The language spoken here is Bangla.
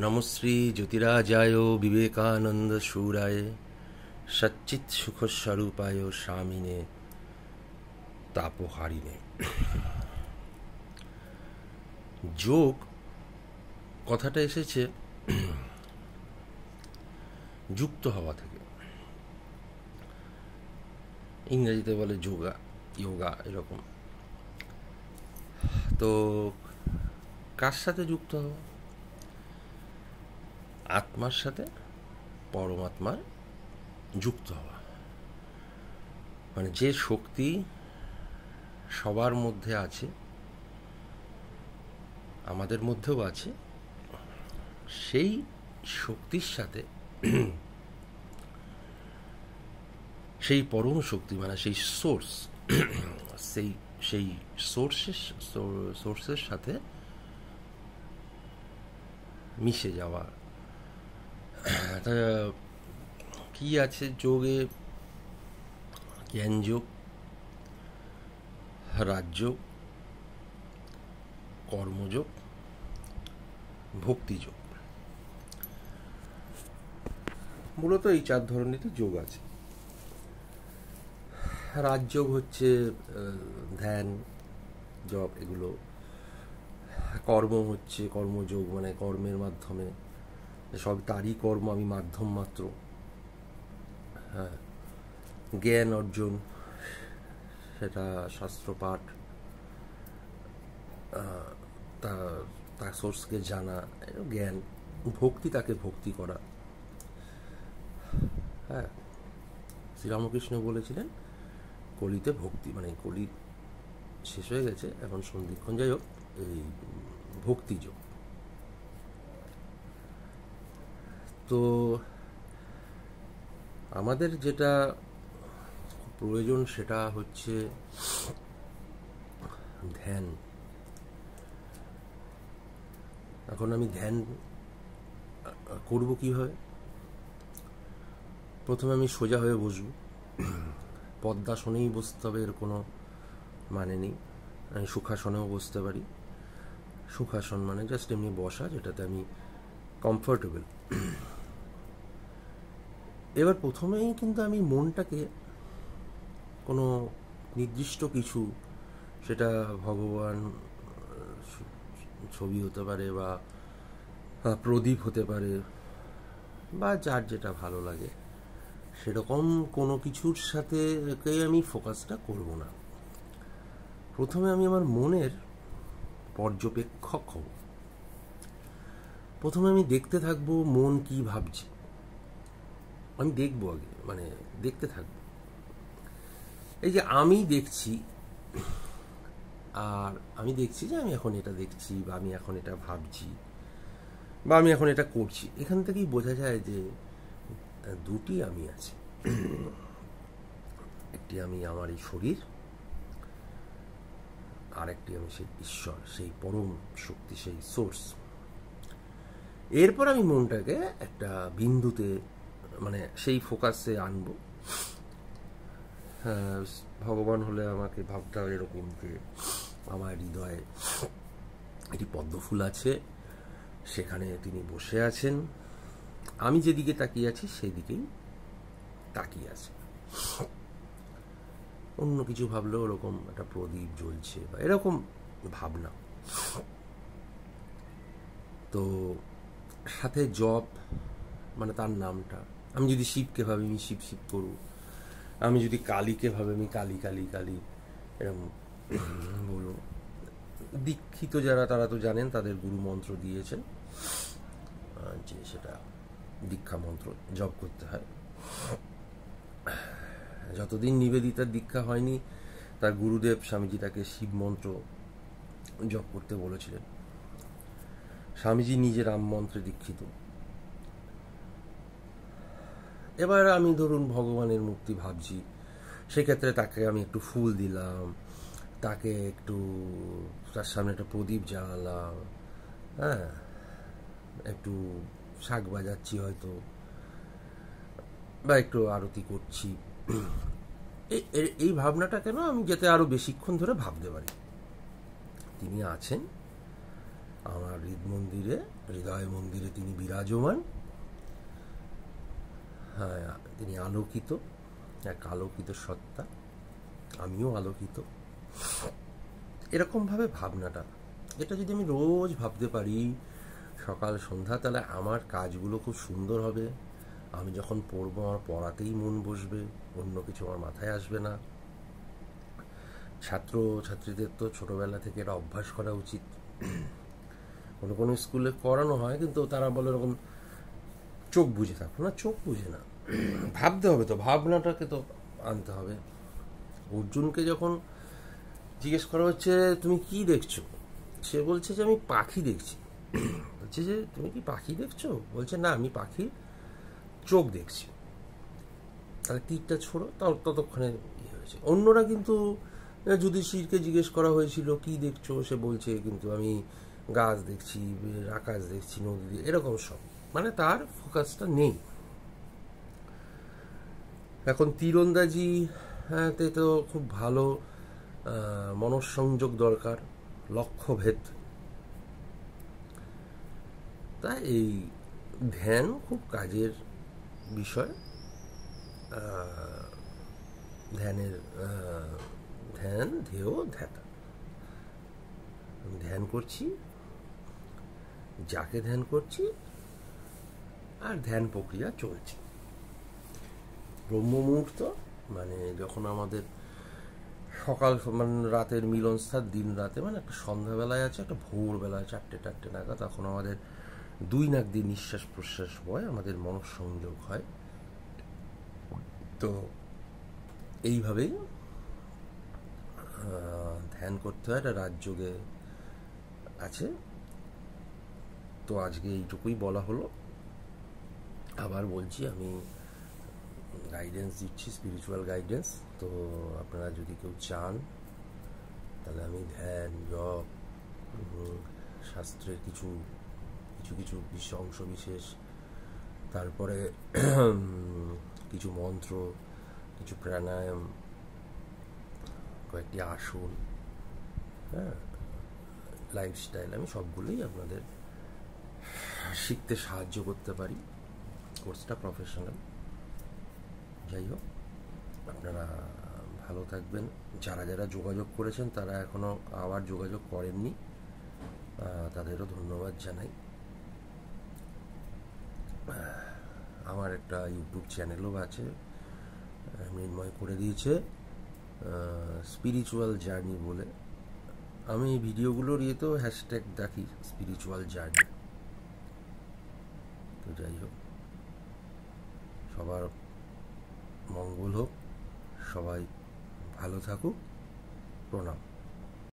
নমশ্রী জ্যোতিরাজায় বিবেকানন্দ সুরায় সচ্চিৎ সুখস্বরূপায় স্বামিনে তাপহারিণে। যোগ কথাটা এসেছে যুক্ত হওয়া থেকে। ইংরেজিতে বলে যোগা, যোগা এরকম। তো কার সাথে যুক্ত হওয়া? আত্মার সাথে, পরমাত্মার যুক্ত হওয়া। মানে যে শক্তি সবার মধ্যে আছে, আমাদের মধ্যেও আছে, সেই শক্তির সাথে, সেই পরম শক্তি মানে সেই সোর্স, সেই সোর্সের সাথে মিশে যাওয়া। কি আছে যোগে? জ্ঞানযোগ, রাজযোগ, কর্মযোগ, ভক্তিযোগ। মূলত এই চার ধরনেরই যোগ আছে। রাজযোগ হচ্ছে ধ্যান, জপ, এগুলো। কর্ম হচ্ছে কর্মযোগ, মানে কর্মের মাধ্যমে, সব তারই কর্ম, আমি মাধ্যম মাত্র। হ্যাঁ, জ্ঞান অর্জন, সেটা শাস্ত্রপাঠ, তার সোর্সকে জানা, জ্ঞান। ভক্তি, তাকে ভক্তি করা। হ্যাঁ, শ্রীরামকৃষ্ণ বলেছিলেন কলিতে ভক্তি, মানে কলি শেষ হয়ে গেছে, এখন সন্ধিক্ষণ। যাই হোক, এই ভক্তিযোগ। তো আমাদের যেটা প্রয়োজন সেটা হচ্ছে ধ্যান। এখন আমি ধ্যান করব কিভাবে? প্রথমে আমি সোজা হয়ে বসব। পদ্মাসনেই বসতে হবে, এর কোনো মানে নেই। আমি সুখাসনেও বসতে পারি। সুখাসন মানে জাস্ট এমনি বসা, যেটাতে আমি কমফর্টেবল। এবার প্রথমেই কিন্তু আমি মনটাকে কোনো নির্দিষ্ট কিছু, সেটা ভগবান ছবি হতে পারে, বা প্রদীপ হতে পারে, বা যার যেটা ভালো লাগে, সেরকম কোনো কিছুর সাথে আমি ফোকাসটা করব না। প্রথমে আমি আমার মনের পর্যবেক্ষক হব। প্রথমে আমি দেখতে থাকবো মন কি ভাবছে। আমি দেখবো আগে, মানে দেখতে থাকবো। এই যে আমি দেখছি, আর আমি দেখছি যে আমি এখন এটা দেখছি, বা আমি এখন এটা ভাবছি, বা আমি এখন এটা করছি। এখান থেকেই বোঝা যায় যে দুটি আমি আছে। একটি আমি আমার এই শরীর, আর একটি আমি সেই ঈশ্বর, সেই পরম শক্তি, সেই সোর্স। এরপর আমি মনটাকে একটা বিন্দুতে, মানে সেই ফোকাসে আনবো। ভগবান হলে আমাকে ভাবতে হবে এরকম যে আমার হৃদয়ে একটি পদ্মফুল আছে, সেখানে তিনি বসে আছেন, আমি যেদিকে তাকিয়ে আছি সেই দিকেই তাকিয়ে আছে। অন্য কিছু ভাবলেও ওরকম একটা প্রদীপ জ্বলছে, বা এরকম ভাবনা। তো সাথে জপ, মানে তার নামটা। আমি যদি শিবকে ভাবি, আমি শিব শিব করব। আমি যদি কালীকে ভাবি, আমি কালী কালী কালী এরকম বলবো। দীক্ষিত যারা, তারা তো জানেন, তাদের গুরু মন্ত্র দিয়েছেন যে সেটা দীক্ষা মন্ত্র জপ করতে হয়। যতদিন নিবেদিতার দীক্ষা হয়নি, তার গুরুদেব স্বামীজি তাকে শিব মন্ত্র জপ করতে বলেছিলেন। স্বামীজি নিজে রাম মন্ত্রে দীক্ষিত। এবার আমি ধরুন ভগবানের মূর্তি ভাবছি, সেক্ষেত্রে তাকে আমি একটু ফুল দিলাম, তাকে একটু, তার সামনে একটা প্রদীপ জ্বালালাম, হ্যাঁ, একটু শাঁখ বাজাচ্ছি হয়তো, বা একটু আরতি করছি। এই ভাবনাটা কেন? আমি যাতে আরো বেশিক্ষণ ধরে ভাবতে পারি তিনি আছেন, আমার হৃদয় মন্দিরে তিনি বিরাজমান। হ্যাঁ, তিনি আলোকিত, এক আলোকিত সত্তা, আমিও আলোকিত। এরকমভাবে ভাবনাটা, এটা যদি আমি রোজ ভাবতে পারি সকাল সন্ধ্যা, তাহলে আমার কাজগুলো খুব সুন্দর হবে। আমি যখন পড়বো আমার পড়াতেই মন বসবে, অন্য কিছু আমার মাথায় আসবে না। ছাত্র ছাত্রীদের তো ছোটোবেলা থেকে এটা অভ্যাস করা উচিত। কোনো কোনো স্কুলে করানো হয়, কিন্তু তারা বলে এরকম চোখ বুঝে থাকো না, চোখ বুঝে না, ভাবতে হবে, তো ভাবনাটাকে তো আনতে হবে। অর্জুনকে যখন জিজ্ঞেস করা হচ্ছে তুমি কি দেখছো, সে বলছে যে আমি পাখি দেখছি। বলছে যে তুমি কি পাখি দেখছো, বলছে না আমি পাখির চোখ দেখছি। তাহলে তীরটা ছোড়ো, ততক্ষণে ইয়ে হয়েছে। অন্যরা কিন্তু যুধিষ্ঠিরকে জিজ্ঞেস করা হয়েছিল কি দেখছো, সে বলছে কিন্তু আমি গাছ দেখছি, আকাশ দেখছি, নদী, এরকম সব, মানে তার ফোকাসটা নেই। এখন তীরন্দাজি তে তো খুব ভালো মনঃসংযোগ দরকার, লক্ষ্যভেদ। তাই এই ধ্যান খুব কাজের বিষয়। ধ্যানের ধ্যান ধ্যেয় ধ্যাতা। আমি ধ্যান করছি, যাকে ধ্যান করছি, আর ধ্যান প্রক্রিয়া চলছে। ব্রহ্ম মুহূর্ত মানে যখন আমাদের সকাল, মানে রাতের মিলনস্থান, দিন রাতে, মানে একটা সন্ধ্যাবেলায় আছে, একটা ভোরবেলায় 4টে নাগাদ, তখন আমাদের 2 নাক দিয়ে নিঃশ্বাস প্রশ্বাস বয়, আমাদের মনঃসংযোগ হয়। তো এইভাবেই ধ্যান করতে হয়, এটা রাজযোগে আছে। তো আজকে এইটুকুই বলা হলো। আবার বলছি, আমি গাইডেন্স দিচ্ছি, স্পিরিচুয়াল গাইডেন্স। তো আপনারা যদি কেউ চান, তাহলে আমি ধ্যান, জপ, শাস্ত্রের কিছু অংশ বিশেষ, তারপরে কিছু মন্ত্র, কিছু প্রাণায়াম, কয়েকটি আসন, হ্যাঁ, লাইফস্টাইল, আমি সবগুলোই আপনাদের শিখতে সাহায্য করতে পারি। কোর্সটা প্রফেশনাল। যাই হোক, আপনারা ভালো থাকবেন। যারা যারা যোগাযোগ করেছেন তারা এখনও আবার যোগাযোগ করেননি, তাদেরও ধন্যবাদ জানাই। আমার একটা ইউটিউব চ্যানেলও আছে, মৃন্ময় করে দিয়েছে, স্পিরিচুয়াল জার্নি বলে। আমি এই ভিডিওগুলোর ইয়েতেও হ্যাশট্যাগ দেখি, স্পিরিচুয়াল জার্নি। তো যাই হোক, সবার মঙ্গল হোক, সবাই ভালো থাকুক। প্রণাম।